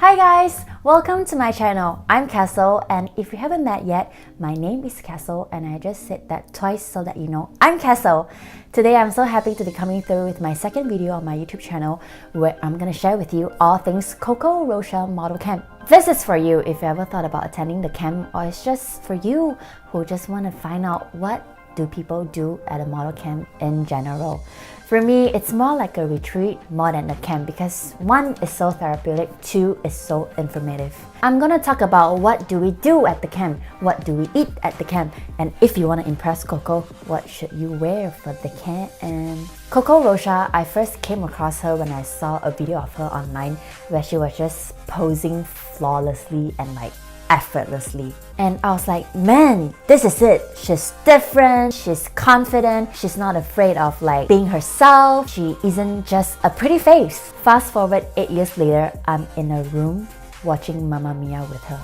Hi guys! Welcome to my channel. I'm Castle, and if you haven't met yet, my name is Castle, and I just said that twice so that you know I'm Castle. Today I'm so happy to be coming through with my second video on my YouTube channel where I'm gonna share with you all things Coco Rocha model camp. This is for you if you ever thought about attending the camp, or it's just for you who just want to find out what do people do at a model camp in general. For me, it's more like a retreat more than a camp because one is so therapeutic, two is so informative. I'm gonna talk about what do we do at the camp, what do we eat at the camp, and if you want to impress Coco, what should you wear for the camp? And Coco Rocha, I first came across her when I saw a video of her online where she was just posing flawlessly and effortlessly. And I was like, man, this is it. She's different, she's confident, she's not afraid of being herself. She isn't just a pretty face. Fast forward 8 years later, I'm in a room watching Mamma Mia with her.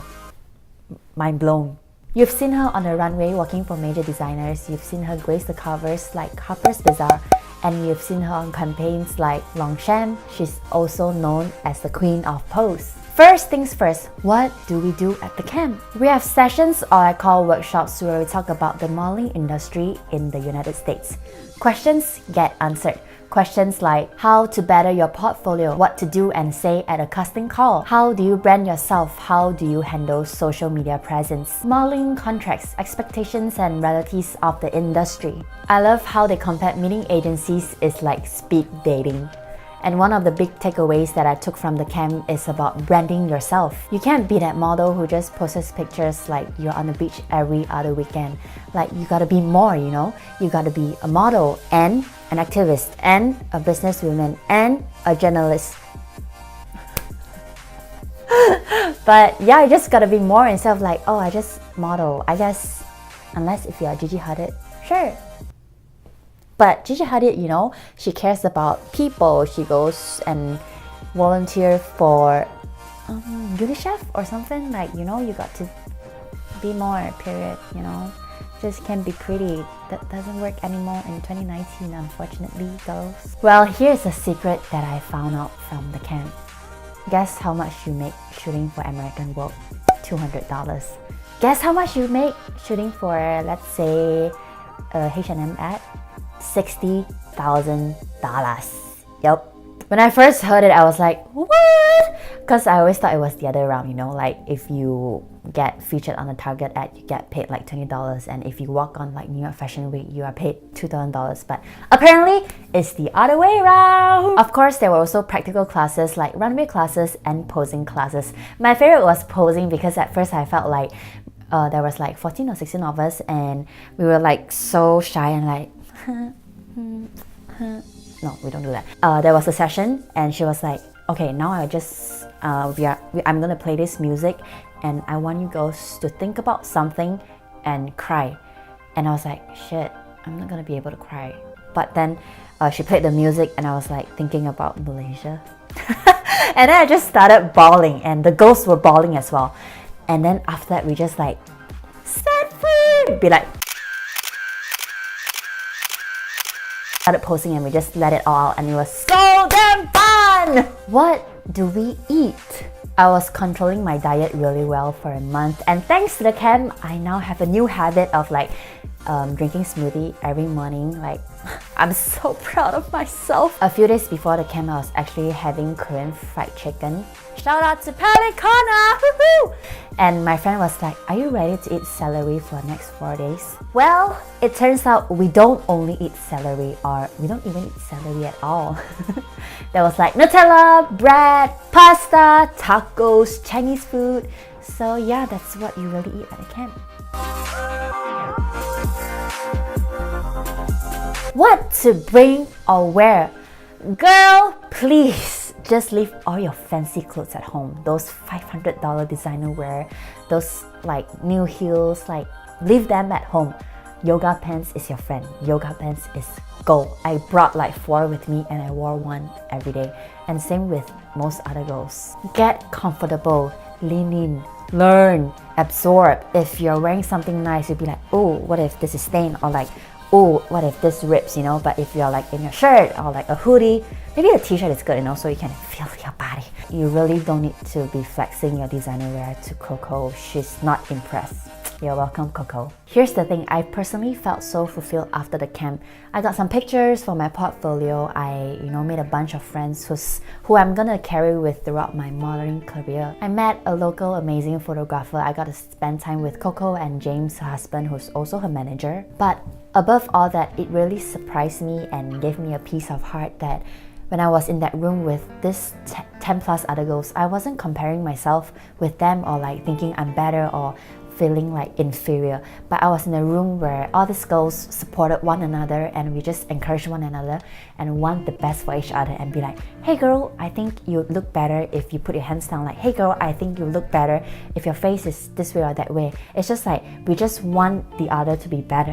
Mind blown. You've seen her on the runway working for major designers, you've seen her grace the covers like Harper's Bazaar, and you've seen her on campaigns like Longchamp. She's also known as the Queen of Pose. First things first, what do we do at the camp? We have sessions, or I call workshops, where we talk about the modeling industry in the United States. Questions get answered. Questions like how to better your portfolio, what to do and say at a casting call, how do you brand yourself, how do you handle social media presence, modeling contracts, expectations and realities of the industry. I love how they compare meeting agencies is like speed dating. And one of the big takeaways that I took from the camp is about branding yourself. You can't be that model who just posts pictures like you're on the beach every other weekend. You gotta be more, you know? You gotta be a model and an activist and a businesswoman and a journalist. But yeah, you just gotta be more instead of oh, I just model. I guess, unless if you're Gigi Hadid, sure. But Gigi Hadid, you know, she cares about people. She goes and volunteer for UNICEF or something. You know, you got to be more, period, you know. Just can't be pretty. That doesn't work anymore in 2019, unfortunately, girls. Well, here's a secret that I found out from the camp. Guess how much you make shooting for American Vogue? $200. Guess how much you make shooting for, let's say, a H&M ad? $60,000. Yep. When I first heard it, I was like, what? Because I always thought it was the other way around, you know, if you get featured on a Target ad, you get paid $20, and if you walk on New York Fashion Week, you are paid $2,000. But apparently, it's the other way around. Of course, there were also practical classes like runway classes and posing classes. My favorite was posing because at first I felt there was 14 or 16 of us, and we were so shy and no, we don't do that. There was a session and she was like, okay, now I just I'm gonna play this music and I want you girls to think about something and cry. And I was like, shit, I'm not gonna be able to cry. But then she played the music and I was thinking about Malaysia. And then I just started bawling, and the girls were bawling as well. And then after that we just set free, be started posting, and we just let it all out, and it was so damn fun! What do we eat? I was controlling my diet really well for a month, and thanks to the camp, I now have a new habit of drinking smoothie every morning. I'm so proud of myself. A few days before the camp, I was actually having Korean fried chicken. Shout out to Pelicana! Woohoo! And my friend was like, are you ready to eat celery for the next 4 days? Well, it turns out we don't only eat celery, or we don't even eat celery at all. There was Nutella, bread, pasta, tacos, Chinese food. So yeah, that's what you really eat at the camp. What to bring or wear? Girl, please just leave all your fancy clothes at home. Those $500 designer wear, those new heels, leave them at home. Yoga pants is your friend. Yoga pants is gold. I brought 4 with me and I wore one every day. And same with most other girls. Get comfortable, lean in, learn, absorb. If you're wearing something nice, you'll be oh, what if this is stained? Or oh, what if this rips, you know? But if you're like in your shirt or like a hoodie, maybe a t-shirt is good, you know, so you can feel your body. You really don't need to be flexing your designer wear to Coco. She's not impressed. You're welcome, Coco. Here's the thing, I personally felt so fulfilled after the camp. I got some pictures for my portfolio. I, made a bunch of friends who I'm gonna carry with throughout my modeling career. I met a local amazing photographer. I got to spend time with Coco and James, her husband, who's also her manager. But above all that, it really surprised me and gave me a piece of heart that when I was in that room with this 10 plus other girls, I wasn't comparing myself with them or like thinking I'm better or feeling like inferior, but I was in a room where all these girls supported one another and we just encouraged one another and want the best for each other and be like, hey girl, I think you look better if you put your hands down, like, hey girl, I think you look better if your face is this way or that way. It's just like we just want the other to be better,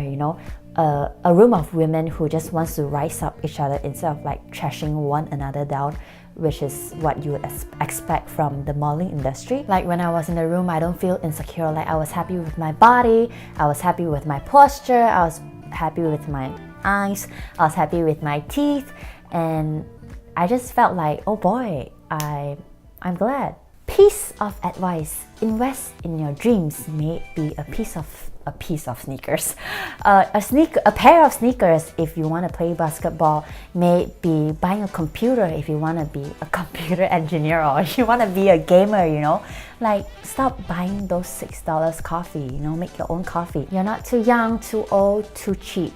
a room of women who just wants to rise up each other instead of like trashing one another down, which is what you would expect from the modeling industry. Like when I was in the room, I don't feel insecure. Like I was happy with my body, I was happy with my posture, I was happy with my eyes, I was happy with my teeth, and I just felt like, oh boy, I'm glad. Piece of advice: invest in your dreams. May it be a piece of sneakers, a pair of sneakers if you want to play basketball. May it be buying a computer if you want to be a computer engineer or if you want to be a gamer, Like, stop buying those $6 coffee, make your own coffee. You're not too young, too old, too cheap.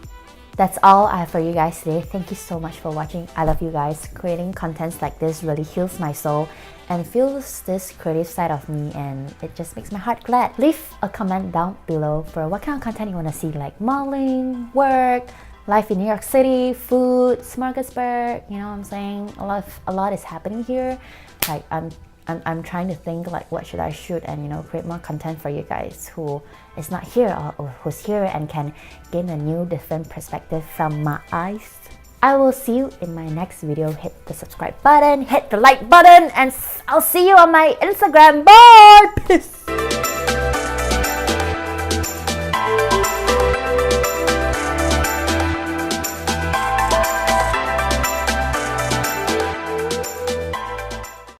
That's all I have for you guys today. Thank you so much for watching. I love you guys. Creating contents like this really heals my soul and feels this creative side of me, and it just makes my heart glad. Leave a comment down below for what kind of content you want to see, like modeling, work, life in New York City, food, smorgasbord. You know what I'm saying? A lot is happening here. Like I'm trying to think like what should I shoot and create more content for you guys who is not here or who's here and can gain a new different perspective from my eyes. I will see you in my next video. Hit the subscribe button, hit the like button, and I'll see you on my Instagram. Bye! Peace!